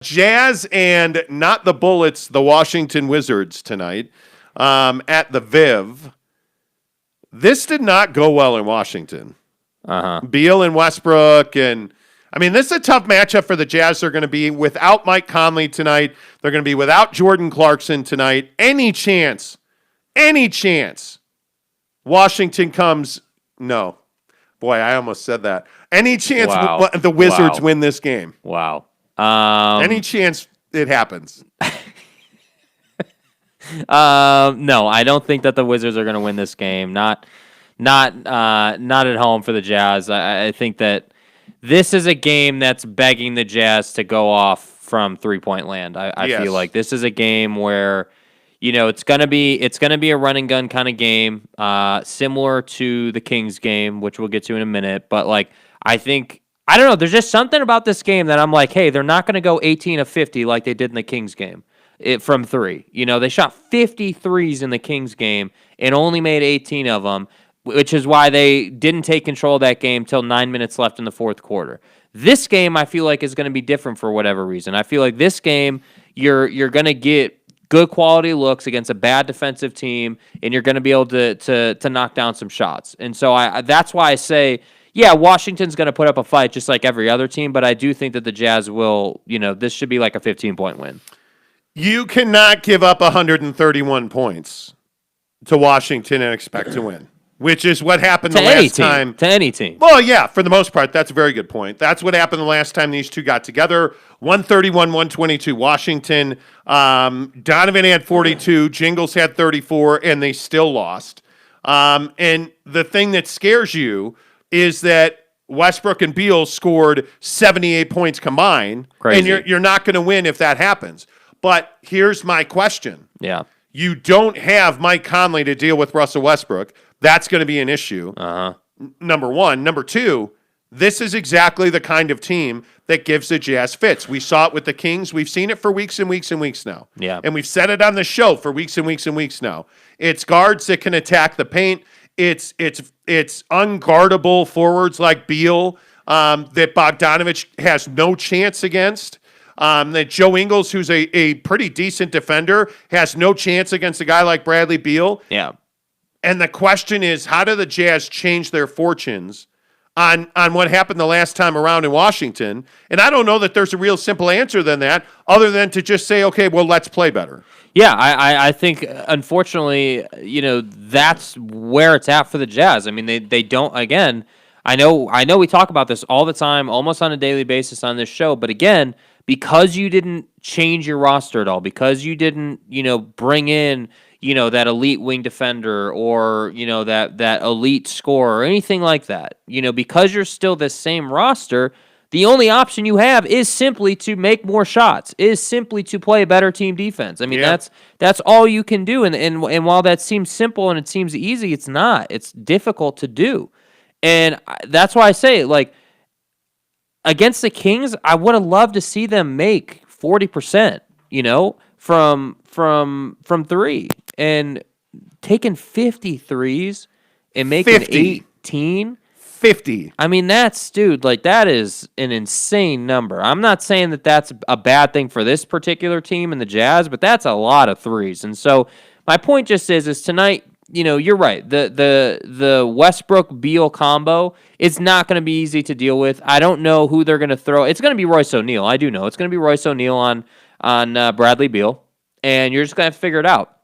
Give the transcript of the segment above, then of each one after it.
Jazz and not the Bullets, the Washington Wizards tonight at the Viv. This did not go well in Washington. Beal and Westbrook, and I mean, this is a tough matchup for the Jazz. They're going to be without Mike Conley tonight. They're going to be without Jordan Clarkson tonight. Any chance Washington comes? No. Boy, I almost said that. Any chance the Wizards win this game? Wow. Any chance it happens? No, I don't think that the Wizards are going to win this game. Not at home for the Jazz. I think that this is a game that's begging the Jazz to go off from 3-point land. I feel like this is a game where, it's gonna be a run and gun kind of game, similar to the Kings game, which we'll get to in a minute. But I don't know. There's just something about this game that I'm like, hey, they're not going to go 18 of 50 like they did in the Kings game from three. They shot 53s in the Kings game and only made 18 of them, which is why they didn't take control of that game till 9 minutes left in the fourth quarter. This game, I feel like, is going to be different for whatever reason. I feel like this game, you're going to get good quality looks against a bad defensive team, and you're going to be able to knock down some shots. And so that's why I say, yeah, Washington's going to put up a fight just like every other team, but I do think that the Jazz will, this should be like a 15-point win. You cannot give up 131 points to Washington and expect to win, which is what happened the last time. To any team. Well, yeah, for the most part, that's a very good point. That's what happened the last time these two got together. 131-122 Washington. Donovan had 42, Jingles had 34, and they still lost. And the thing that scares you is that Westbrook and Beal scored 78 points combined. Crazy. And you're not going to win if that happens. But here's my question. Yeah. You don't have Mike Conley to deal with Russell Westbrook. That's going to be an issue. Number one. Number two, this is exactly the kind of team that gives the Jazz fits. We saw it with the Kings. We've seen it for weeks and weeks and weeks now. Yeah. And we've said it on the show for weeks and weeks and weeks now. It's guards that can attack the paint. It's unguardable forwards like Beal that Bogdanovich has no chance against. That Joe Ingles, who's a pretty decent defender, has no chance against a guy like Bradley Beal. Yeah. And the question is, how do the Jazz change their fortunes on what happened the last time around in Washington? And I don't know that there's a real simple answer than that, other than to just say, okay, well, let's play better. Yeah, I think, unfortunately, that's where it's at for the Jazz. I mean, they don't, again, I know we talk about this all the time, almost on a daily basis on this show, but again, because you didn't change your roster at all, because you didn't, bring in, that elite wing defender or, that elite scorer or anything like that, because you're still the same roster, the only option you have is simply to make more shots, is simply to play a better team defense. I mean, that's all you can do. And while that seems simple and it seems easy, it's not. It's difficult to do. And that's why I say, against the Kings, I would have loved to see them make 40%, from three. And taking 53s and making 18. 50. I mean, that is an insane number. I'm not saying that that's a bad thing for this particular team and the Jazz, but that's a lot of threes. And so my point just is tonight, you're right. The Westbrook-Beal combo is not going to be easy to deal with. I don't know who they're going to throw. It's going to be Royce O'Neal. I do know. It's going to be Royce O'Neal on Bradley Beal, and you're just going to have to figure it out.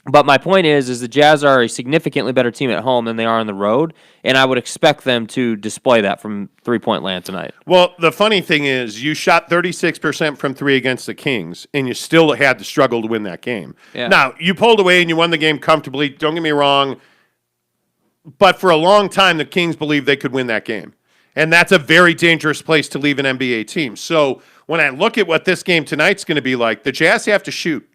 But my point is the Jazz are a significantly better team at home than they are on the road, and I would expect them to display that from 3-point land tonight. Well, the funny thing is you shot 36% from three against the Kings, and you still had to struggle to win that game. Yeah. Now, you pulled away and you won the game comfortably. Don't get me wrong. But for a long time, the Kings believed they could win that game. And that's a very dangerous place to leave an NBA team. So when I look at what this game tonight's going to be like, the Jazz have to shoot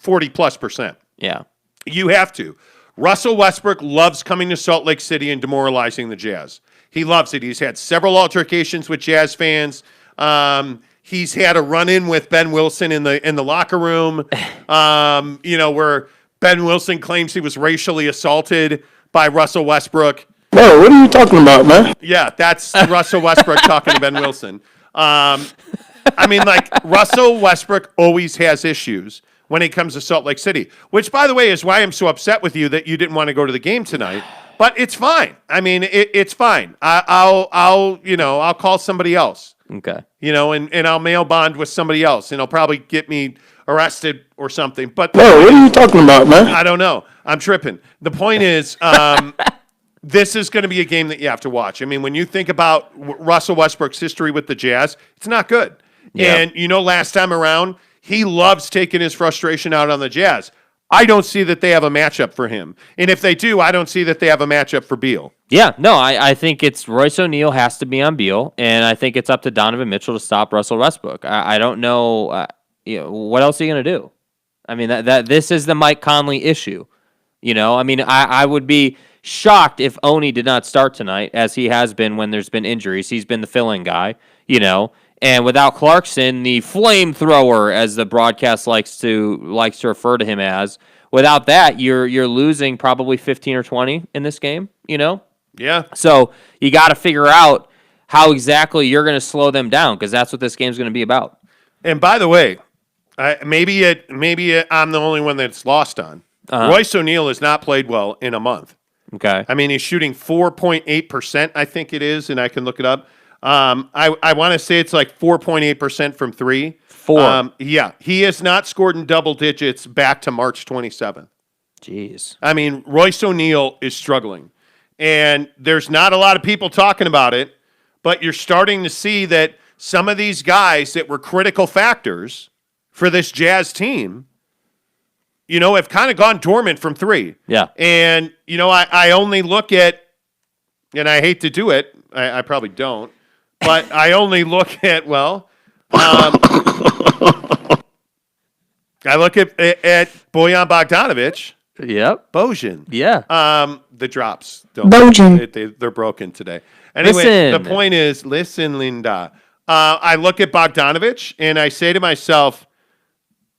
40+%. Yeah. You have to. Russell Westbrook loves coming to Salt Lake City and demoralizing the Jazz. He loves it. He's had several altercations with Jazz fans. He's had a run-in with Ben Wilson in the locker room, where Ben Wilson claims he was racially assaulted by Russell Westbrook. Bro, what are you talking about, man? Yeah, that's Russell Westbrook talking to Ben Wilson. I mean, like, Russell Westbrook always has issues when it comes to Salt Lake City, which, by the way, is why I'm so upset with you that you didn't want to go to the game tonight. But it's fine. I mean, it's fine. I'll call somebody else. Okay. And I'll mail bond with somebody else, and it'll probably get me arrested or something. But Whoa, what are you talking about, man? I don't know. I'm tripping. The point is, this is going to be a game that you have to watch. I mean, when you think about Russell Westbrook's history with the Jazz, it's not good. Yep. And last time around, he loves taking his frustration out on the Jazz. I don't see that they have a matchup for him. And if they do, I don't see that they have a matchup for Beal. Yeah, no, I think it's Royce O'Neal has to be on Beal, and I think it's up to Donovan Mitchell to stop Russell Westbrook. I don't know, what else are you going to do? I mean, that this is the Mike Conley issue. I mean, I would be shocked if Oni did not start tonight, as he has been when there's been injuries. He's been the fill-in guy, And without Clarkson, the flamethrower, as the broadcast likes to refer to him as, without that, you're losing probably 15 or 20 in this game. Yeah. So you got to figure out how exactly you're going to slow them down, because that's what this game's going to be about. And by the way, maybe I'm the only one that's lost on. Royce O'Neal has not played well in a month. Okay. I mean, he's shooting 4.8%, I think it is, and I can look it up. I want to say it's like 4.8% from three. Yeah, he has not scored in double digits back to March 27th. Jeez. I mean, Royce O'Neal is struggling, and there's not a lot of people talking about it, but you're starting to see that some of these guys that were critical factors for this Jazz team, have kind of gone dormant from three. Yeah. And, I only look at, and I hate to do it, I probably don't, but I only look at, I look at Bojan Bogdanovic. Yep. Bojan. Yeah. The drops. They're broken today. Anyway, the point is, listen, Linda. I look at Bogdanovic, and I say to myself,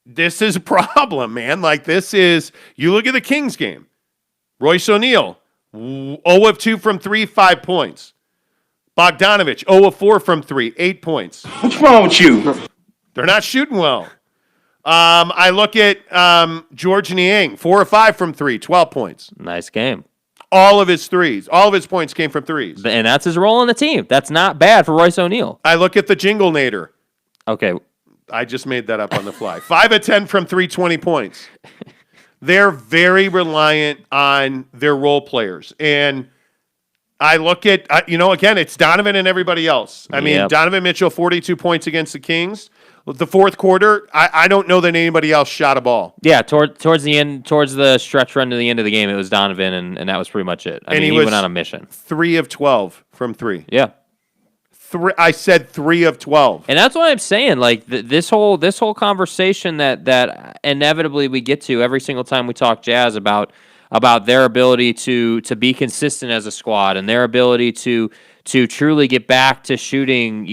this is a problem, man. Like, you look at the Kings game. Royce O'Neal, 0 of 2 from 3, 5 points. Bogdanovic, 0 of 4 from 3, 8 points. What's wrong with you? They're not shooting well. I look at George Niang, 4 of 5 from 3, 12 points. Nice game. All of his points came from threes. And that's his role on the team. That's not bad for Royce O'Neal. I look at the Jingle Nader. Okay. I just made that up on the fly. 5 of 10 from 3, 20 points. They're very reliant on their role players. And I look at, again, it's Donovan and everybody else. I mean, Donovan Mitchell, 42 points against the Kings. The fourth quarter, I don't know that anybody else shot a ball. Yeah, towards the end, towards the stretch run to the end of the game, it was Donovan, and that was pretty much it. I mean, he went on a mission. 3 of 12 from 3. Yeah. I said 3 of 12. And that's why I'm saying, like, this whole conversation that inevitably we get to every single time we talk Jazz about their ability to be consistent as a squad and their ability to truly get back to shooting,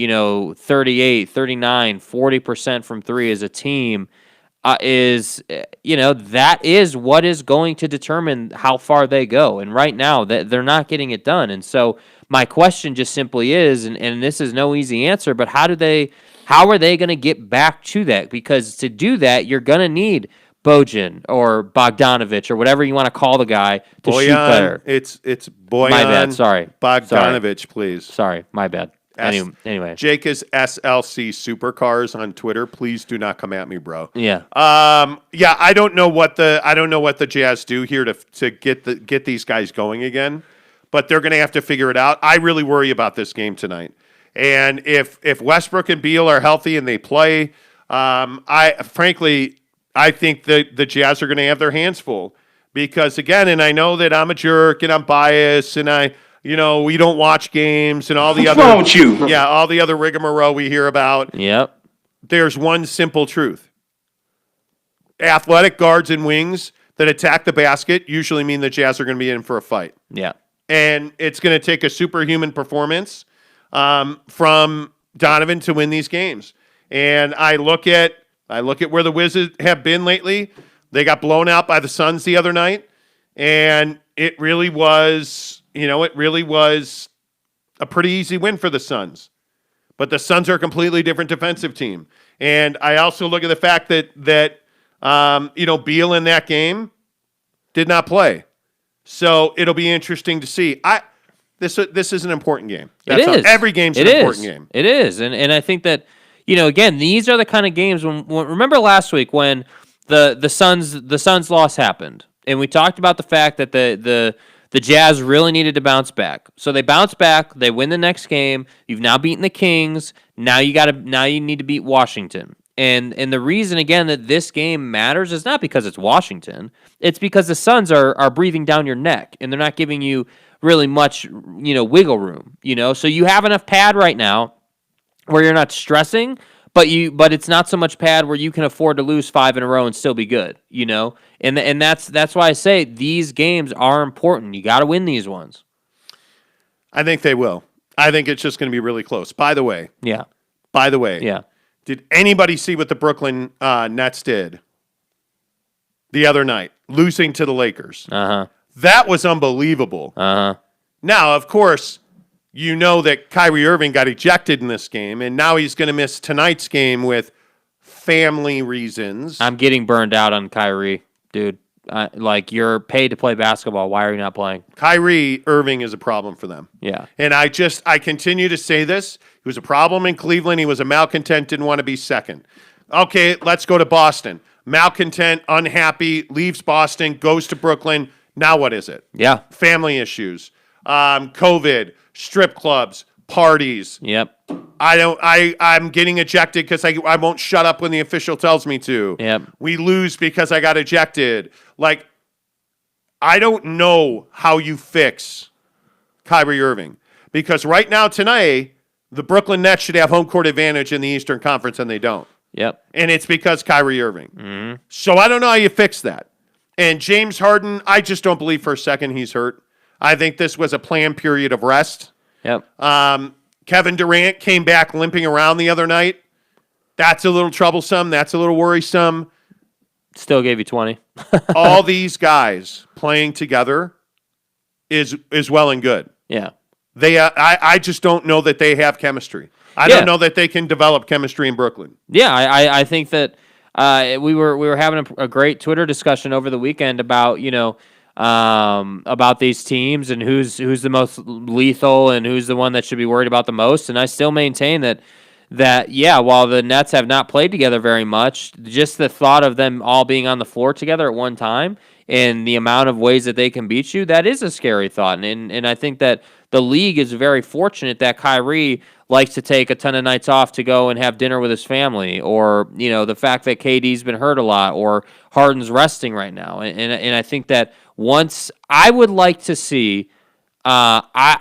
38, 39, 40% from three as a team is that is what is going to determine how far they go. And right now they're not getting it done. And so my question just simply is, and this is no easy answer, but how are they going to get back to that? Because to do that, you're going to need Bojan or Bogdanovic or whatever you want to call the guy to shoot better. It's Bojan. My bad. Sorry. Bogdanovic, please. Sorry. My bad. Anyway. Jake is SLC Supercars on Twitter. Please do not come at me, bro. Yeah. I don't know what the Jazz do here to get these guys going again, but they're going to have to figure it out. I really worry about this game tonight. And if Westbrook and Beal are healthy and they play, I think that the Jazz are going to have their hands full because, again, and I know that I'm a jerk and I'm biased and we don't watch games and all the other. What's wrong with you? Yeah, all the other rigmarole we hear about. Yep. There's one simple truth. Athletic guards and wings that attack the basket usually mean the Jazz are going to be in for a fight. Yeah. And it's going to take a superhuman performance from Donovan to win these games. And I look at where the Wizards have been lately. They got blown out by the Suns the other night, and it really was a pretty easy win for the Suns. But the Suns are a completely different defensive team. And I also look at the fact that Beal in that game did not play. So it'll be interesting to see. This is an important game. It is. Every game's an important game. It is. And I think that, again, these are the kind of games when remember last week when the Suns loss happened, and we talked about the fact that the Jazz really needed to bounce back. So they bounce back, they win the next game. You've now beaten the Kings. Now you need to beat Washington. And the reason again that this game matters is not because it's Washington. It's because the Suns are breathing down your neck and they're not giving you really much, wiggle room, So you have enough pad right now where you're not stressing, but it's not so much pad where you can afford to lose 5 in a row and still be good, And that's why I say these games are important. You got to win these ones. I think they will. I think it's just going to be really close. By the way. Yeah. Did anybody see what the Brooklyn Nets did the other night, losing to the Lakers? Uh-huh. That was unbelievable. Uh-huh. Now, of course, you know that Kyrie Irving got ejected in this game, and now he's going to miss tonight's game with family reasons. I'm getting burned out on Kyrie, dude. You're paid to play basketball. Why are you not playing? Kyrie Irving is a problem for them. Yeah. And I continue to say this. He was a problem in Cleveland. He was a malcontent, didn't want to be second. Okay, let's go to Boston. Malcontent, unhappy, leaves Boston, goes to Brooklyn. Now what is it? Yeah. Family issues, COVID, strip clubs, parties. Yep. I'm getting ejected because I won't shut up when the official tells me to. Yep. We lose because I got ejected. I don't know how you fix Kyrie Irving. Because right now, tonight, the Brooklyn Nets should have home court advantage in the Eastern Conference, and they don't. Yep. And it's because Kyrie Irving. Mm-hmm. So I don't know how you fix that. And James Harden, I just don't believe for a second he's hurt. I think this was a planned period of rest. Yep. Kevin Durant came back limping around the other night. That's a little troublesome. That's a little worrisome. Still gave you 20. All these guys playing together is well and good. Yeah. I just don't know that they have chemistry. I don't know that they can develop chemistry in Brooklyn. Yeah, I think that we were having a great Twitter discussion over the weekend about about these teams and who's the most lethal and who's the one that should be worried about the most. And I still maintain that while the Nets have not played together very much, just the thought of them all being on the floor together at one time and the amount of ways that they can beat you, that is a scary thought. And I think that the league is very fortunate that Kyrie likes to take a ton of nights off to go and have dinner with his family, or the fact that KD's been hurt a lot, or Harden's resting right now. And I think that once I would like to see, I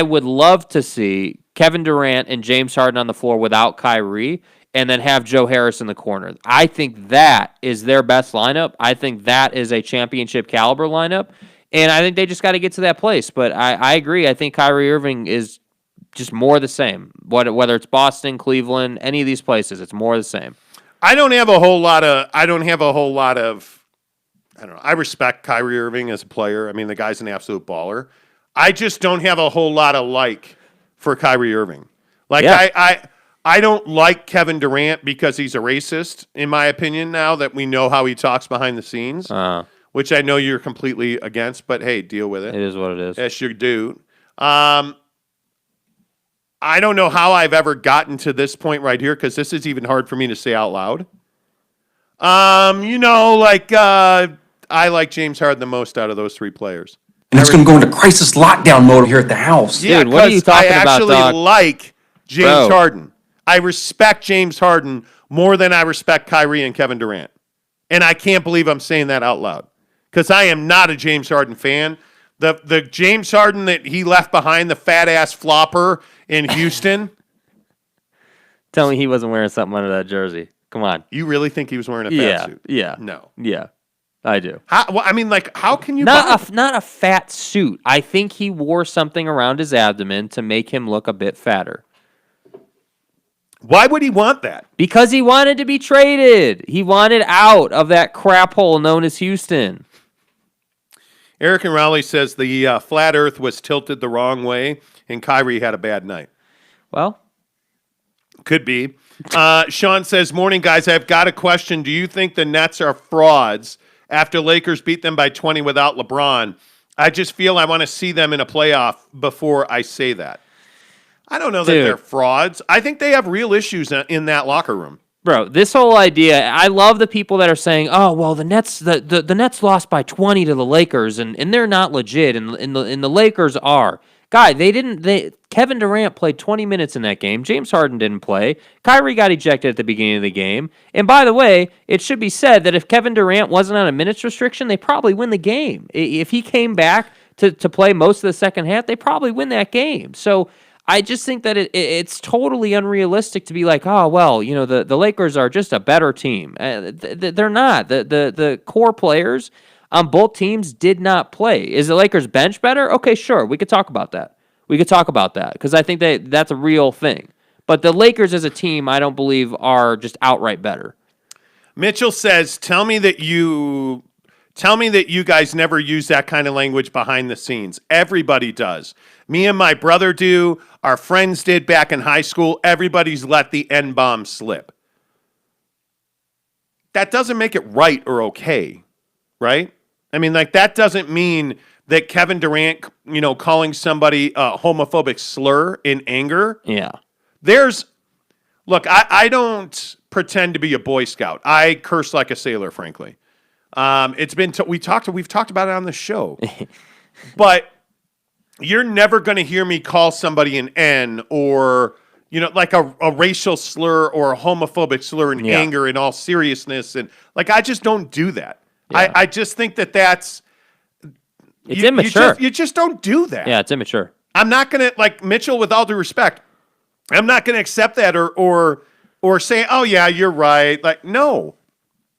would love to see Kevin Durant and James Harden on the floor without Kyrie, and then have Joe Harris in the corner. I think that is their best lineup. I think that is a championship caliber lineup. And I think they just got to get to that place. But I agree. I think Kyrie Irving is just more the same. Whether it's Boston, Cleveland, any of these places, it's more the same. I don't have a whole lot of. I don't know. I respect Kyrie Irving as a player. I mean, the guy's an absolute baller. I just don't have a whole lot of for Kyrie Irving. I don't like Kevin Durant because he's a racist, in my opinion, now that we know how he talks behind the scenes. Which I know you're completely against, but hey, deal with it. It is what it is. Yes, you do. I don't know how I've ever gotten to this point right here, because this is even hard for me to say out loud. I like James Harden the most out of those three players. And it's going to go into crisis lockdown mode here at the house. Yeah, dude, what are you talking about, I actually dog? like James Harden. I respect James Harden more than I respect Kyrie and Kevin Durant. And I can't believe I'm saying that out loud, because I am not a James Harden fan. The James Harden that he left behind, the fat-ass flopper in Houston. Tell me he wasn't wearing something under that jersey. Come on. You really think he was wearing a fat suit? Yeah. No. Yeah, I do. How can you not a fat suit. I think he wore something around his abdomen to make him look a bit fatter. Why would he want that? Because he wanted to be traded. He wanted out of that crap hole known as Houston. Eric and Raleigh says the flat earth was tilted the wrong way and Kyrie had a bad night. Well, Could be. Sean says, morning, guys. I've got a question. Do you think the Nets are frauds after Lakers beat them by 20 without LeBron? I just feel I want to see them in a playoff before I say that. I don't know that they're frauds. I think they have real issues in that locker room. Bro, this whole idea, I love the people that are saying, oh, well, the Nets Nets lost by 20 to the Lakers, and they're not legit, and the Lakers are. Guy, Kevin Durant played 20 minutes in that game. James Harden didn't play. Kyrie got ejected at the beginning of the game. And by the way, it should be said that if Kevin Durant wasn't on a minutes restriction, they probably win the game. If he came back to play most of the second half, they probably win that game. So I just think that it's totally unrealistic to be like, oh, well, the Lakers are just a better team. They're not. The core players on both teams did not play. Is the Lakers bench better? Okay, sure. We could talk about that. Because I think that's a real thing. But the Lakers as a team, I don't believe are just outright better. Mitchell says, tell me that you guys never use that kind of language behind the scenes. Everybody does. Me and my brother do. Our friends did back in high school. Everybody's let the N-bomb slip. That doesn't make it right or okay, right? I mean, that doesn't mean that Kevin Durant, calling somebody a homophobic slur in anger. Yeah. Look, I don't pretend to be a Boy Scout. I curse like a sailor, frankly. We've talked about it on the show, but you're never going to hear me call somebody an N or, like a racial slur or a homophobic slur in anger in all seriousness. And I just don't do that. Yeah. I just think that's it's immature. You just don't do that. Yeah, it's immature. I'm not going to, Mitchell, with all due respect, I'm not going to accept that or say, oh, yeah, you're right. No.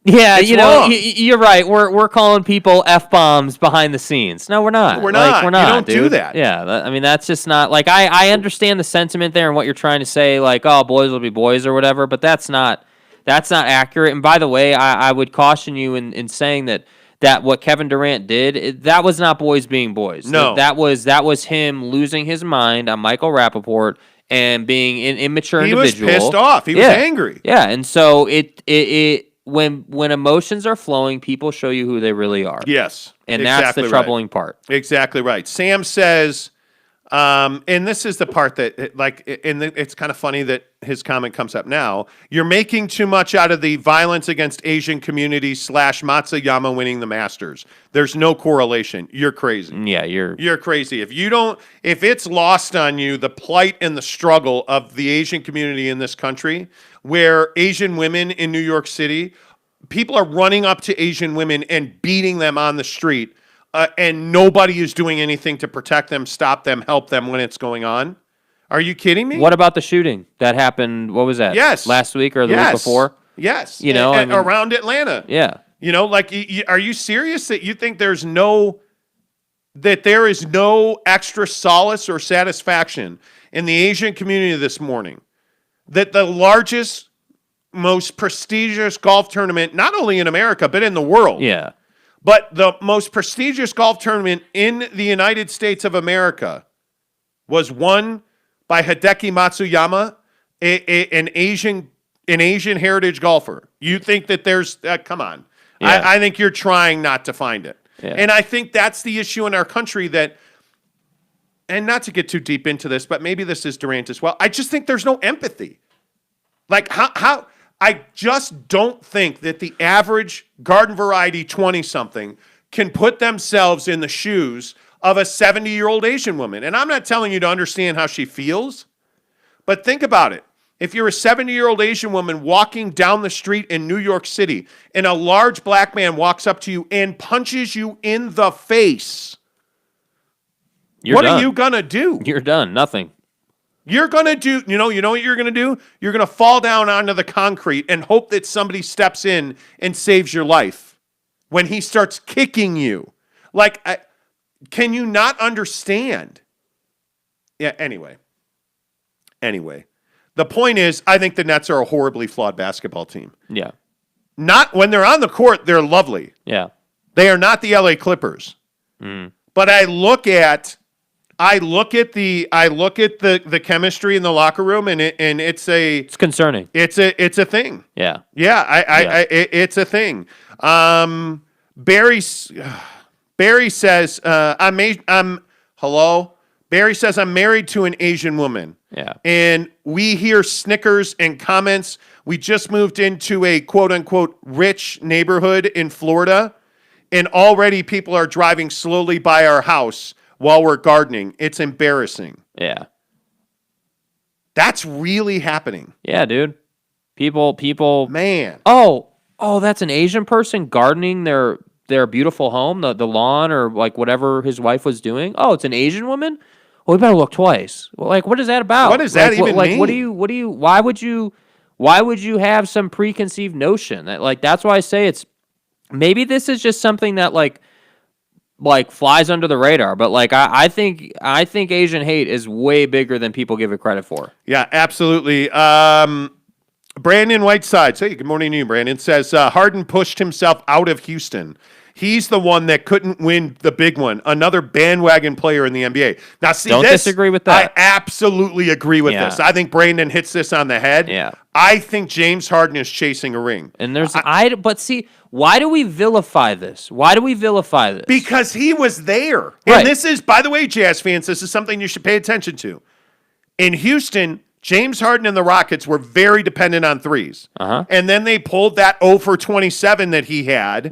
Yeah, you're right. We're calling people F-bombs behind the scenes. No, we're not. We're not. We're not. You don't dude. do that. Yeah, that's just not I understand the sentiment there and what you're trying to say. Oh, boys will be boys or whatever, but that's not accurate. And by the way, I would caution you in saying that what Kevin Durant did, that was not boys being boys. No, that was him losing his mind on Michael Rappaport and being an immature individual. He was pissed off. He was angry. Yeah, and so when emotions are flowing, people show you who they really are. Yes. And that's the troubling part. Exactly right. Sam says, and this is the part that, it's kind of funny that his comment comes up now. You're making too much out of the violence against Asian community / Matsuyama winning the Masters. There's no correlation. You're crazy. Yeah, you're crazy. If it's lost on you, the plight and the struggle of the Asian community in this country, where Asian women in New York City, people are running up to Asian women and beating them on the street, and nobody is doing anything to protect them, stop them, help them when it's going on. Are you kidding me? What about the shooting that happened? What was that? Yes. Last week or the week before? Yes. Around Atlanta. Yeah. Are you serious that you think there is no extra solace or satisfaction in the Asian community this morning that the largest, most prestigious golf tournament, not only in America, but in the world. Yeah. But the most prestigious golf tournament in the United States of America was won by Hideki Matsuyama, an Asian heritage golfer. You think that there's come on. Yeah. I think you're trying not to find it. Yeah. And I think that's the issue in our country and not to get too deep into this, but maybe this is Durant as well. I just think there's no empathy. How I just don't think that the average garden variety 20-something can put themselves in the shoes of a 70-year-old Asian woman. And I'm not telling you to understand how she feels, but think about it. If you're a 70-year-old Asian woman walking down the street in New York City and a large black man walks up to you and punches you in the face, what are you going to do? You're done. Nothing. You're going to do, you know what you're going to do? You're going to fall down onto the concrete and hope that somebody steps in and saves your life when he starts kicking you. Can you not understand? Yeah, anyway. The point is, I think the Nets are a horribly flawed basketball team. Yeah. Not when they're on the court, they're lovely. Yeah. They are not the LA Clippers. Mm. But I look at I look at the chemistry in the locker room, and It's concerning. It's a thing. Yeah. Yeah, it's a thing. Barry says hello. Barry says I'm married to an Asian woman. Yeah. And we hear snickers and comments. We just moved into a quote unquote rich neighborhood in Florida, and already people are driving slowly by our house while we're gardening. It's embarrassing. Yeah. That's really happening. Yeah, dude. People. Man. Oh, that's an Asian person gardening their beautiful home, the lawn or like whatever his wife was doing. Oh, it's an Asian woman? Well, we better look twice. Well, like, what is that about? What does that even mean? Why would you have some preconceived notion that, like, that's why I say maybe this is just something that like flies under the radar, but like I think Asian hate is way bigger than people give it credit for. Yeah, absolutely. Brandon Whiteside, say good morning to you, Brandon, says Harden pushed himself out of Houston. He's the one that couldn't win the big one. Another bandwagon player in the NBA. Now, see, don't disagree with that. I absolutely agree with this. I think Brandon hits this on the head. Yeah. I think James Harden is chasing a ring. And but see, why do we vilify this? Because he was there. Right. And this is, by the way, Jazz fans, this is something you should pay attention to. In Houston, James Harden and the Rockets were very dependent on threes. And then they pulled that 0 for 27 that he had.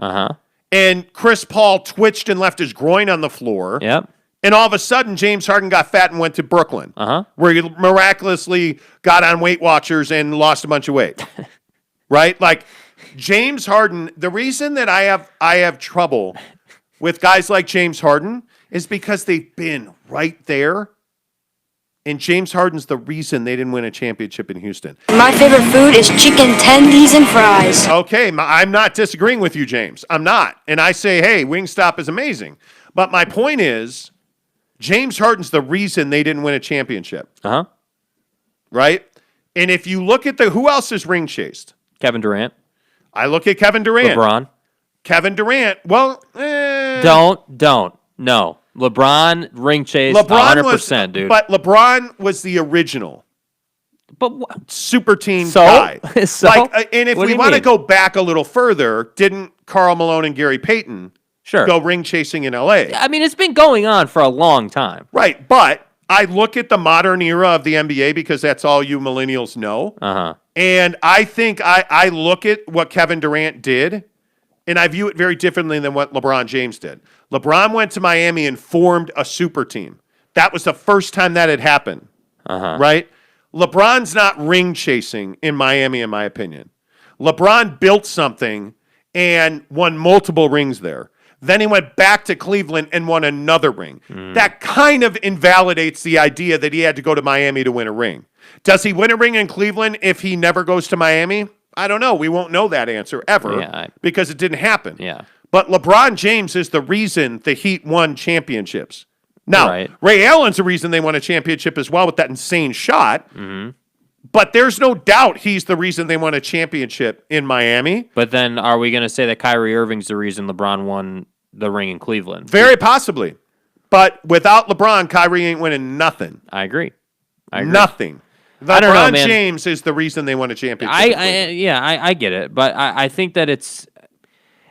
And Chris Paul twitched and left his groin on the floor. Yep. And all of a sudden, James Harden got fat and went to Brooklyn, where he miraculously got on Weight Watchers and lost a bunch of weight. Right? Like, James Harden, the reason that I have trouble with guys like James Harden is because they've been right there. And James Harden's the reason they didn't win a championship in Houston. My favorite food is chicken tendies and fries. Okay, I'm not disagreeing with you, James. I'm not. And I say, hey, Wingstop is amazing. But my point is, James Harden's the reason they didn't win a championship. Right? And if you look at who else is ring chased? Kevin Durant. I look at Kevin Durant. LeBron. Kevin Durant. Well, Don't. No. LeBron ring chase 100%, dude. But LeBron was the original. But super team so? guy. So? And if we want to go back a little further, didn't Karl Malone and Gary Payton go ring chasing in LA? I mean, it's been going on for a long time. Right, but I look at the modern era of the NBA because that's all you millennials know. And I think I look at what Kevin Durant did, and I view it very differently than what LeBron James did. LeBron went to Miami and formed a super team. That was the first time that had happened, right? LeBron's not ring chasing in Miami, in my opinion. LeBron built something and won multiple rings there. Then he went back to Cleveland and won another ring. That kind of invalidates the idea that he had to go to Miami to win a ring. Does he win a ring in Cleveland if he never goes to Miami? I don't know. We won't know that answer ever because it didn't happen. But LeBron James is the reason the Heat won championships. Now, Ray Allen's the reason they won a championship as well with that insane shot. But there's no doubt he's the reason they won a championship in Miami. But then are we going to say that Kyrie Irving's the reason LeBron won the ring in Cleveland? Very possibly. But without LeBron, Kyrie ain't winning nothing. I agree. Nothing. LeBron James is the reason they won a championship. I get it. But I think that it's...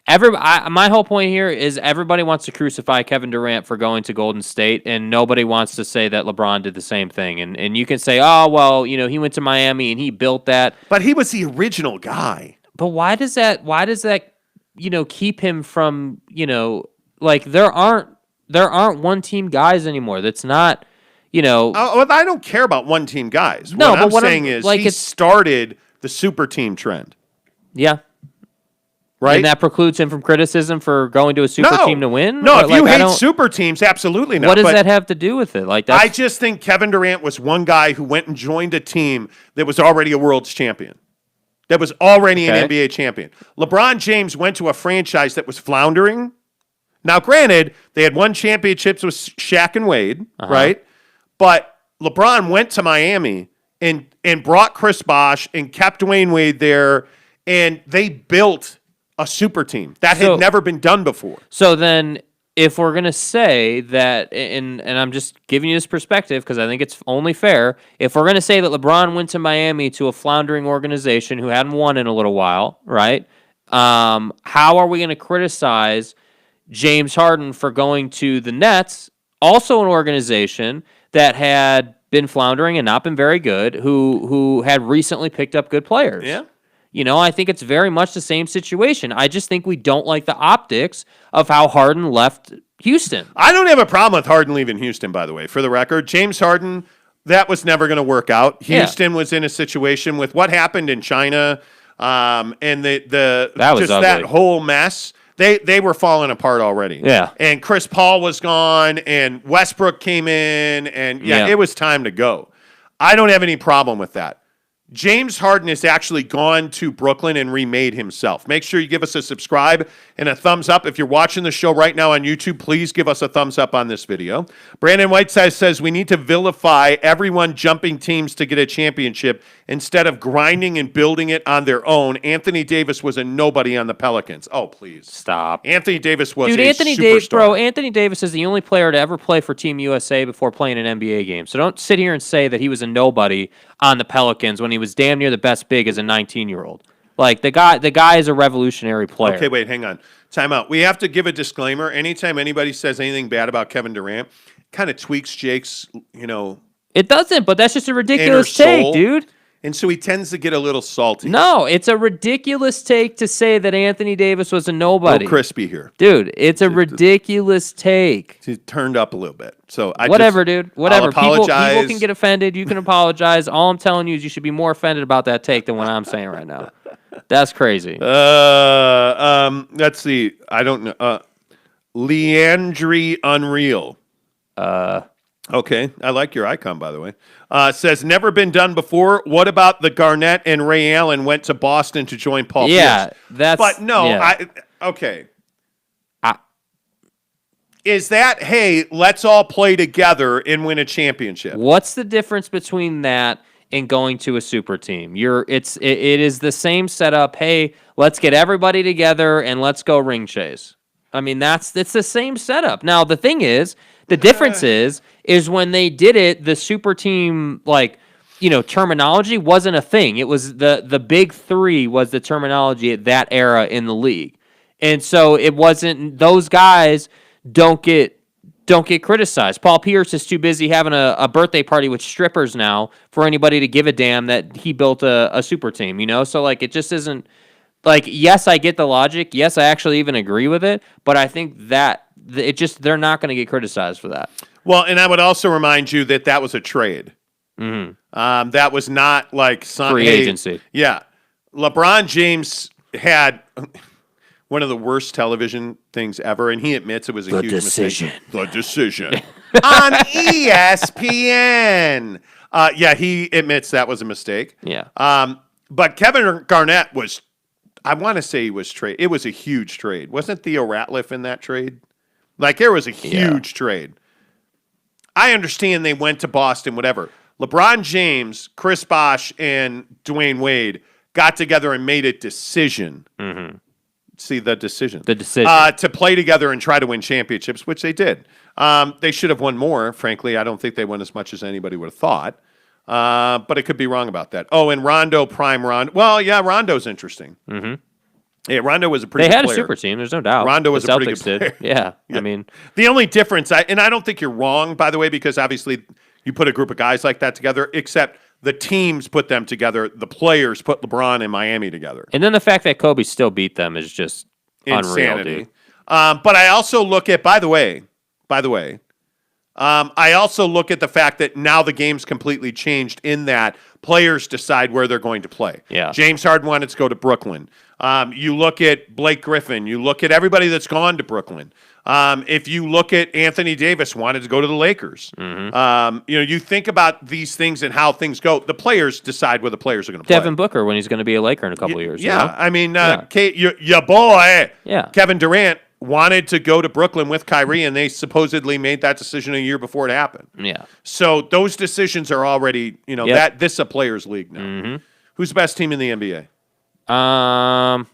my whole point here is everybody wants to crucify Kevin Durant for going to Golden State, and nobody wants to say that LeBron did the same thing. And you can say, oh, well, he went to Miami and he built that. But he was the original guy. But why does that keep him from, like there aren't one team guys anymore. That's not, I don't care about one team guys. No, what I'm saying is he started the super team trend. Yeah. Right? And that precludes him from criticism for going to a super team to win? No, if you hate super teams, absolutely not. What does that have to do with it? I just think Kevin Durant was one guy who went and joined a team that was already a world's champion, that was already an NBA champion. LeBron James went to a franchise that was floundering. Now, granted, they had won championships with Shaq and Wade, right? But LeBron went to Miami and brought Chris Bosh and kept Dwayne Wade there, and they built a super team that had never been done before. So then if we're going to say that, and I'm just giving you this perspective because I think it's only fair, if we're going to say that LeBron went to Miami to a floundering organization who hadn't won in a little while, right? How are we going to criticize James Harden for going to the Nets, also an organization that had been floundering and not been very good, who had recently picked up good players? Yeah. I think it's very much the same situation. I just think we don't like the optics of how Harden left Houston. I don't have a problem with Harden leaving Houston, by the way. For the record, James Harden, that was never going to work out. Houston was in a situation with what happened in China and that was ugly. that whole mess. They were falling apart already. Yeah. And Chris Paul was gone, and Westbrook came in, and it was time to go. I don't have any problem with that. James Harden has actually gone to Brooklyn and remade himself. Make sure you give us a subscribe and a thumbs up. If you're watching the show right now on YouTube, please give us a thumbs up on this video. Brandon Whiteside says we need to vilify everyone jumping teams to get a championship instead of grinding and building it on their own. Anthony Davis was a nobody on the Pelicans. Oh, please. Stop. Anthony Davis was Anthony superstar. Anthony Davis is the only player to ever play for Team USA before playing an NBA game. So don't sit here and say that he was a nobody on the Pelicans when he was damn near the best big as a 19-year-old. Like, the guy is a revolutionary player. Okay, wait, hang on. Time out. We have to give a disclaimer. Anytime anybody says anything bad about Kevin Durant, kind of tweaks Jake's, It doesn't, but that's just a ridiculous inner soul. take, dude. And so he tends to get a little salty. No, it's a ridiculous take to say that Anthony Davis was a nobody. No crispy here. Dude, it's a ridiculous take. He turned up a little bit. So dude. Whatever. I'll apologize. People can get offended. You can apologize. All I'm telling you is you should be more offended about that take than what I'm saying right now. That's crazy. Let's see. I don't know. Leandry Unreal. Okay, I like your icon, by the way. Says, never been done before. What about the Garnett and Ray Allen went to Boston to join Paul Pierce? But no, yeah. Okay. Is that, hey, let's all play together and win a championship? What's the difference between that and going to a super team? It is the same setup. Hey, let's get everybody together and let's go ring chase. I mean, it's the same setup. Now, the thing is, the difference is when they did it, the super team, terminology wasn't a thing. It was the big three was the terminology at that era in the league. And so it wasn't, those guys don't get criticized. Paul Pierce is too busy having a birthday party with strippers now for anybody to give a damn that he built a super team, So, it just isn't, yes, I get the logic. Yes, I actually even agree with it. But I think that they're not going to get criticized for that. Well, and I would also remind you that was a trade. Mm-hmm. That was not like free agency. Yeah. LeBron James had one of the worst television things ever, and he admits it was a huge mistake. The Decision. On ESPN. He admits that was a mistake. Yeah. But Kevin Garnett was, I want to say he was trade. It was a huge trade. Wasn't Theo Ratliff in that trade? There was a huge trade. I understand they went to Boston, whatever. LeBron James, Chris Bosh, and Dwayne Wade got together and made a decision. Mm-hmm. See, the decision. To play together and try to win championships, which they did. They should have won more, frankly. I don't think they won as much as anybody would have thought. But I could be wrong about that. Oh, and Rondo, prime Rondo. Well, yeah, Rondo's interesting. Mm-hmm. Yeah, Rondo was a pretty good player. They had a super team, there's no doubt. Rondo was the a Celtics pretty good player. Yeah, yeah, I mean. The only difference, and I don't think you're wrong, by the way, because obviously you put a group of guys like that together, except the teams put them together. The players put LeBron and Miami together. And then the fact that Kobe still beat them is just insanity. Unreal, dude. But I also look at, by the way, I also look at the fact that now the game's completely changed in that players decide where they're going to play. Yeah. James Harden wanted to go to Brooklyn. You look at Blake Griffin. You look at everybody that's gone to Brooklyn. If you look at Anthony Davis wanted to go to the Lakers. Mm-hmm. You think about these things and how things go. The players decide where the players are going to play. Devin Booker when he's going to be a Laker in a couple of years. Yeah, I mean, your boy, yeah. Kevin Durant, wanted to go to Brooklyn with Kyrie, and they supposedly made that decision a year before it happened. Yeah. So those decisions are already, that this is a players' league now. Mm-hmm. Who's the best team in the NBA? I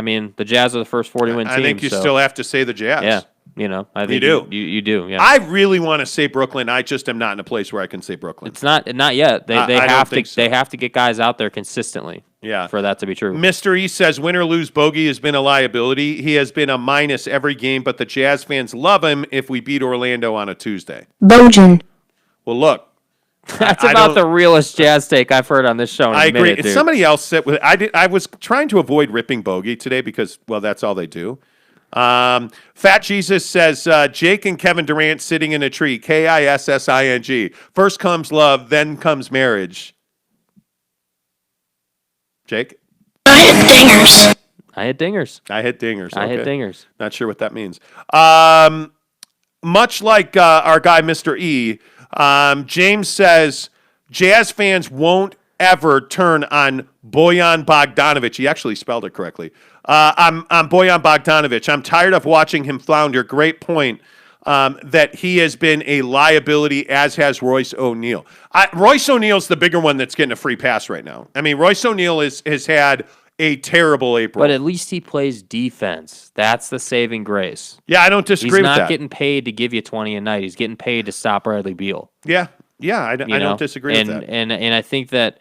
mean, the Jazz are the first 40-win team. I think you still have to say the Jazz. Yeah. I think do. You do. Yeah. I really want to say Brooklyn. I just am not in a place where I can say Brooklyn. It's not yet. They I have don't to think so. they have to get guys out there consistently. Yeah. For that to be true. Mr. E says, win or lose, Bogey has been a liability. He has been a minus every game, but the Jazz fans love him if we beat Orlando on a Tuesday. Bojan. Well, look. That's about the realest Jazz take I've heard on this show in I a agree. minute, dude. Somebody else said, I was trying to avoid ripping Bogey today because, well, that's all they do. Fat Jesus says, Jake and Kevin Durant sitting in a tree, Kissing. First comes love, then comes marriage. Jake? I hit dingers. I hit dingers. I hit dingers. I hit Okay. dingers. Not sure what that means. Much like our guy, Mr. E, James says, Jazz fans won't ever turn on Bojan Bogdanovic. He actually spelled it correctly. I'm Bojan Bogdanovic. I'm tired of watching him flounder. Great point that he has been a liability, as has Royce O'Neal. Royce O'Neal's the bigger one that's getting a free pass right now. I mean, Royce O'Neal has had a terrible April. But at least he plays defense. That's the saving grace. Yeah, I don't disagree with that. He's not getting paid to give you 20 a night. He's getting paid to stop Bradley Beal. Yeah, I don't disagree with that. And I think that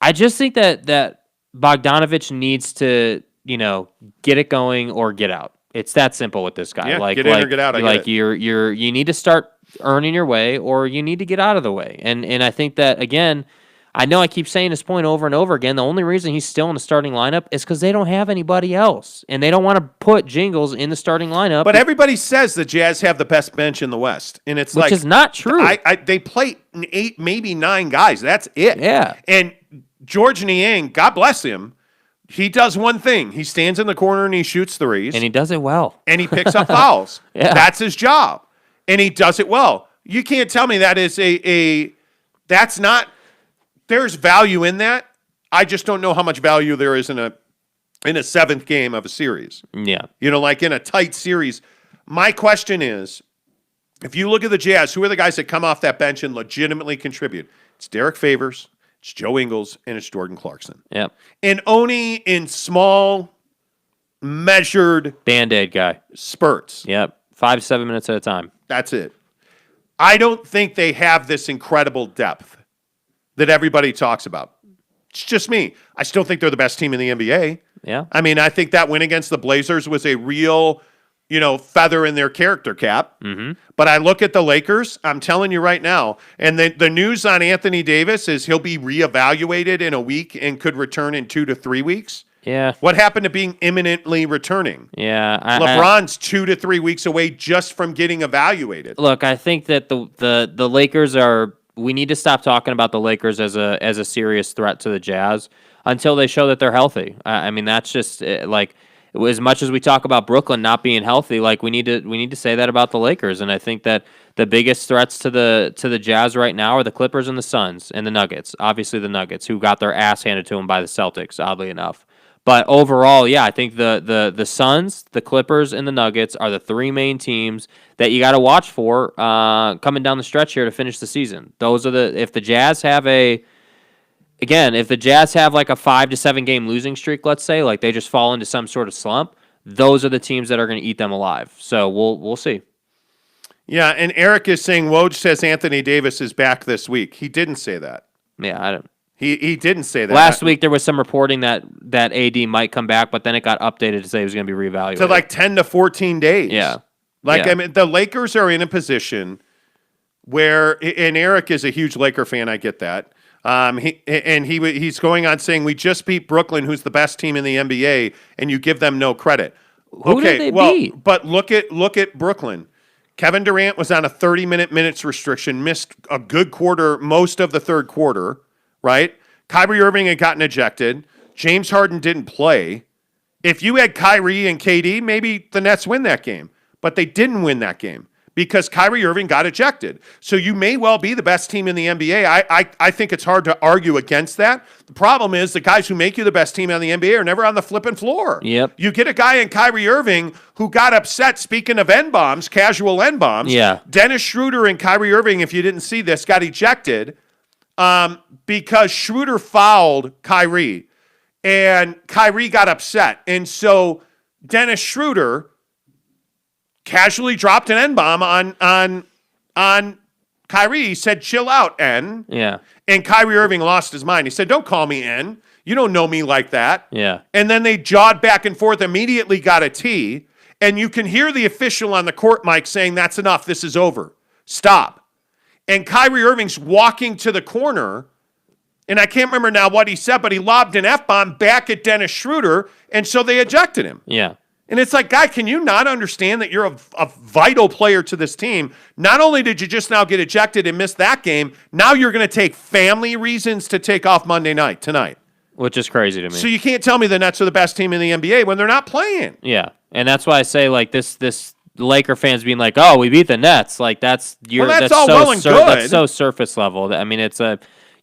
I just think that Bogdanovic needs to, get it going or get out. It's that simple with this guy. Yeah, get in or get out. You need to start earning your way, or you need to get out of the way. And I think that, again, I know I keep saying this point over and over again. The only reason he's still in the starting lineup is because they don't have anybody else, and they don't want to put Jingles in the starting lineup. But everybody says the Jazz have the best bench in the West, and it's which is not true. They play 8, maybe 9 guys. That's it. Yeah. And George Niang, God bless him, he does one thing. He stands in the corner and he shoots threes. And he does it well. And he picks up fouls. Yeah. That's his job. And he does it well. You can't tell me that is that's not, there's value in that. I just don't know how much value there is in a 7th game of a series. Yeah. Like in a tight series. My question is, if you look at the Jazz, who are the guys that come off that bench and legitimately contribute? It's Derek Favors, it's Joe Ingles, and it's Jordan Clarkson. Yep. And only in small, measured Band-Aid guy. spurts. Yep. 5 to 7 minutes at a time. That's it. I don't think they have this incredible depth that everybody talks about. It's just me. I still think they're the best team in the NBA. Yeah. I mean, I think that win against the Blazers was a real, feather in their character cap. Mm-hmm. But I look at the Lakers, I'm telling you right now, and the news on Anthony Davis is he'll be reevaluated in a week and could return in 2 to 3 weeks. Yeah. What happened to being imminently returning? Yeah. LeBron's 2 to 3 weeks away just from getting evaluated. Look, I think that the Lakers are. We need to stop talking about the Lakers as a serious threat to the Jazz until they show that they're healthy. I mean, that's just like as much as we talk about Brooklyn not being healthy, like we need to say that about the Lakers. And I think that the biggest threats to the Jazz right now are the Clippers and the Suns and the Nuggets. Obviously, the Nuggets, who got their ass handed to them by the Celtics, oddly enough. But overall, yeah, I think the Suns, the Clippers, and the Nuggets are the 3 main teams that you got to watch for coming down the stretch here to finish the season. Those are if the Jazz have like a 5 to 7 game losing streak, let's say, like they just fall into some sort of slump, those are the teams that are going to eat them alive. So we'll see. Yeah, and Eric is saying Woj says Anthony Davis is back this week. He didn't say that. Yeah, I don't. He didn't say that. Last week there was some reporting that AD might come back, but then it got updated to say he was going to be reevaluated. To like 10 to 14 days. Yeah. I mean, the Lakers are in a position where, and Eric is a huge Laker fan, I get that. He's going on saying we just beat Brooklyn, who's the best team in the NBA, and you give them no credit. Who did they beat? But look at Brooklyn. Kevin Durant was on a 30-minute minutes restriction, missed a good quarter, most of the third quarter, right? Kyrie Irving had gotten ejected. James Harden didn't play. If you had Kyrie and KD, maybe the Nets win that game. But they didn't win that game because Kyrie Irving got ejected. So you may well be the best team in the NBA. I think it's hard to argue against that. The problem is the guys who make you the best team in the NBA are never on the flipping floor. Yep. You get a guy in Kyrie Irving who got upset, speaking of N-bombs, casual N-bombs. Yeah. Dennis Schroeder and Kyrie Irving, if you didn't see this, got ejected because Schroeder fouled Kyrie. And Kyrie got upset. And so Dennis Schroeder casually dropped an N-bomb on Kyrie. He said, chill out, N. Yeah. And Kyrie Irving lost his mind. He said, don't call me N. You don't know me like that. Yeah. And then they jawed back and forth, immediately got a T. And you can hear the official on the court mic saying, that's enough. This is over. Stop. And Kyrie Irving's walking to the corner. And I can't remember now what he said, but he lobbed an F-bomb back at Dennis Schroeder. And so they ejected him. Yeah. And it's like, guy, can you not understand that you're a vital player to this team? Not only did you just now get ejected and miss that game, now you're going to take family reasons to take off Monday night, tonight. Which is crazy to me. So you can't tell me the Nets are the best team in the NBA when they're not playing. Yeah. And that's why I say, like, this Laker fans being like, oh, we beat the Nets. Like, that's all so well and good. That's so surface level. I mean, it's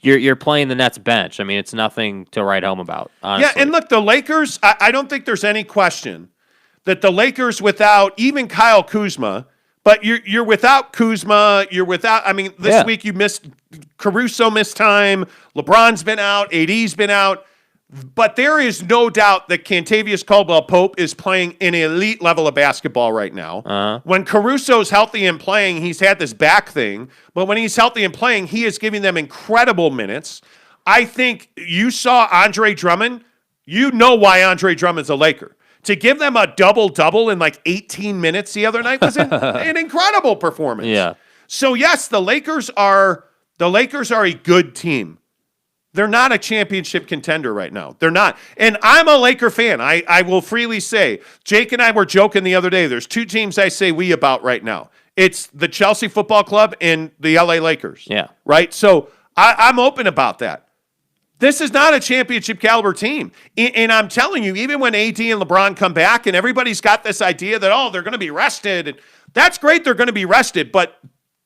you're playing the Nets bench. I mean, it's nothing to write home about, honestly. Yeah, and look, the Lakers, I don't think there's any question that the Lakers without even Kyle Kuzma, but you're without Kuzma, you're without, I mean, this week you missed, Caruso missed time, LeBron's been out, AD's been out, but there is no doubt that Kentavious Caldwell-Pope is playing an elite level of basketball right now. Uh-huh. When Caruso's healthy and playing, he's had this back thing, but when he's healthy and playing, he is giving them incredible minutes. I think you saw Andre Drummond, you know why Andre Drummond's a Laker. To give them a double-double in like 18 minutes the other night was an incredible performance. Yeah. So yes, the Lakers are a good team. They're not a championship contender right now. They're not. And I'm a Laker fan. I will freely say, Jake and I were joking the other day. There's two teams I say we about right now. It's the Chelsea Football Club and the LA Lakers. Yeah. Right? So I'm open about that. This is not a championship caliber team. And I'm telling you, even when AD and LeBron come back and everybody's got this idea that, oh, they're going to be rested. And that's great. They're going to be rested, but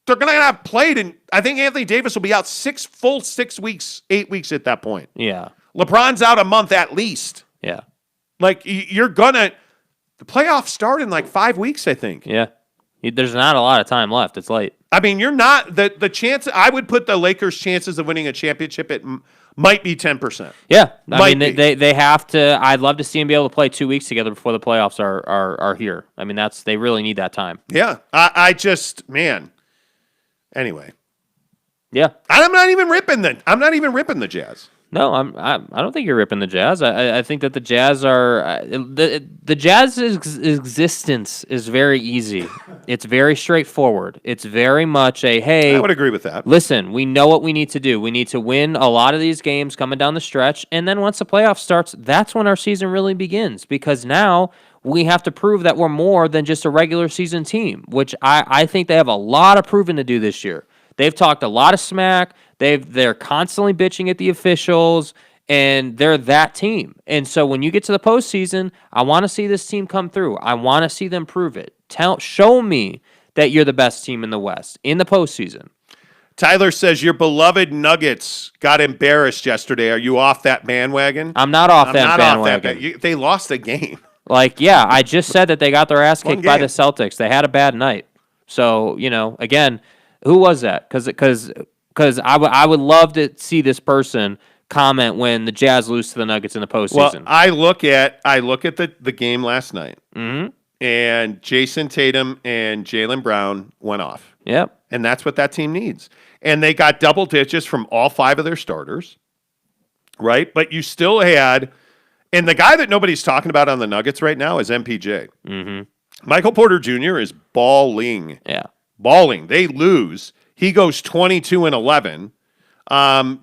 they're going to have played. And I think Anthony Davis will be out 6 weeks, 8 weeks at that point. Yeah. LeBron's out a month at least. Yeah. Like the playoffs start in like 5 weeks, I think. Yeah. There's not a lot of time left. It's late. I mean, you're not the chance. I would put the Lakers' chances of winning a championship at might be 10%. Yeah, I mean they have to. I'd love to see them be able to play 2 weeks together before the playoffs are here. I mean they really need that time. Yeah, I just Anyway. Yeah, I'm not even ripping the Jazz. No, I don't think you're ripping the Jazz. I think that the Jazz are the Jazz's existence is very easy. It's very straightforward. It's very much a hey. I would agree with that. Listen, we know what we need to do. We need to win a lot of these games coming down the stretch, and then once the playoff starts, that's when our season really begins. Because now we have to prove that we're more than just a regular season team, which I think they have a lot of proving to do this year. They've talked a lot of smack. They're constantly bitching at the officials, and they're that team. And so when you get to the postseason, I want to see this team come through. I want to see them prove it. Show me that you're the best team in the West in the postseason. Tyler says your beloved Nuggets got embarrassed yesterday. Are you off that bandwagon? I'm not off that bandwagon. They lost a game. Like, yeah, I just said that they got their ass kicked by the Celtics. They had a bad night. So, again, who was that? Because I would love to see this person comment when the Jazz lose to the Nuggets in the postseason. Well, I look at the game last night, and Jason Tatum and Jaylen Brown went off. Yep. And that's what that team needs. And they got double digits from all 5 of their starters, right? But you still had, and the guy that nobody's talking about on the Nuggets right now is MPJ. Mm-hmm. Michael Porter Jr. is balling. Yeah. Balling. They lose. He goes 22-11.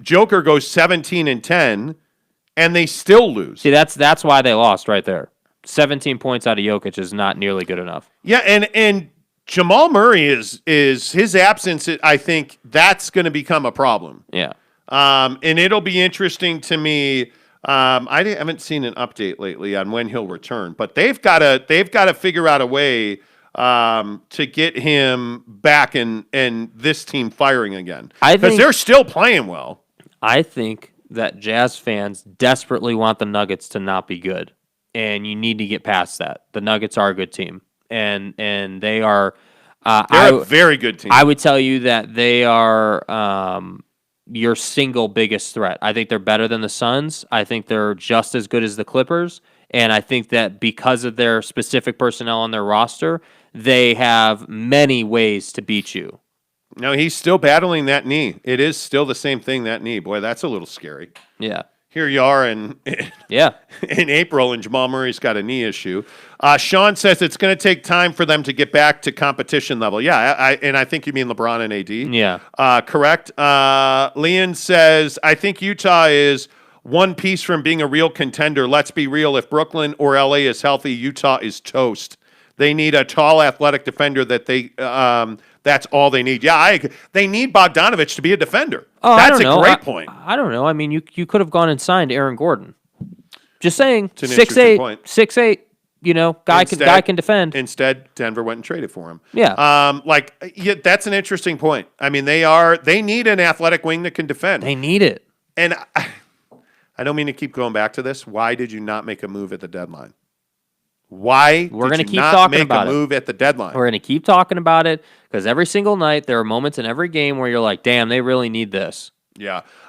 Joker goes 17-10, and they still lose. See, that's why they lost right there. 17 points out of Jokic is not nearly good enough. Yeah, and Jamal Murray is his absence. I think that's going to become a problem. Yeah. And it'll be interesting to me. I haven't seen an update lately on when he'll return, but they've got to figure out a way to get him back and this team firing again. Because they're still playing well. I think that Jazz fans desperately want the Nuggets to not be good, and you need to get past that. The Nuggets are a good team, and they are. They're a very good team. I would tell you that they are your single biggest threat. I think they're better than the Suns. I think they're just as good as the Clippers. And I think that because of their specific personnel on their roster, they have many ways to beat you. No, he's still battling that knee. It is still the same thing, that knee. Boy, that's a little scary. Yeah. Here you are in April, and Jamal Murray's got a knee issue. Sean says it's going to take time for them to get back to competition level. Yeah, I think you mean LeBron and AD. Yeah. Correct. Leon says, I think Utah is one piece from being a real contender. Let's be real. If Brooklyn or LA is healthy, Utah is toast. They need a tall, athletic defender that's all they need. Yeah, they need Bogdanovich to be a defender. Oh, that's a great point. I don't know. I mean, you could have gone and signed Aaron Gordon. Just saying, It's an interesting point. 6'8", guy can defend. Instead, Denver went and traded for him. Yeah. That's an interesting point. I mean, they need an athletic wing that can defend. They need it. And I don't mean to keep going back to this. Why did you not make a move at the deadline? Why We're did gonna you keep not talking make about a it. move at the deadline? We're going to keep talking about it because every single night there are moments in every game where you're like, damn, they really need this. Yeah.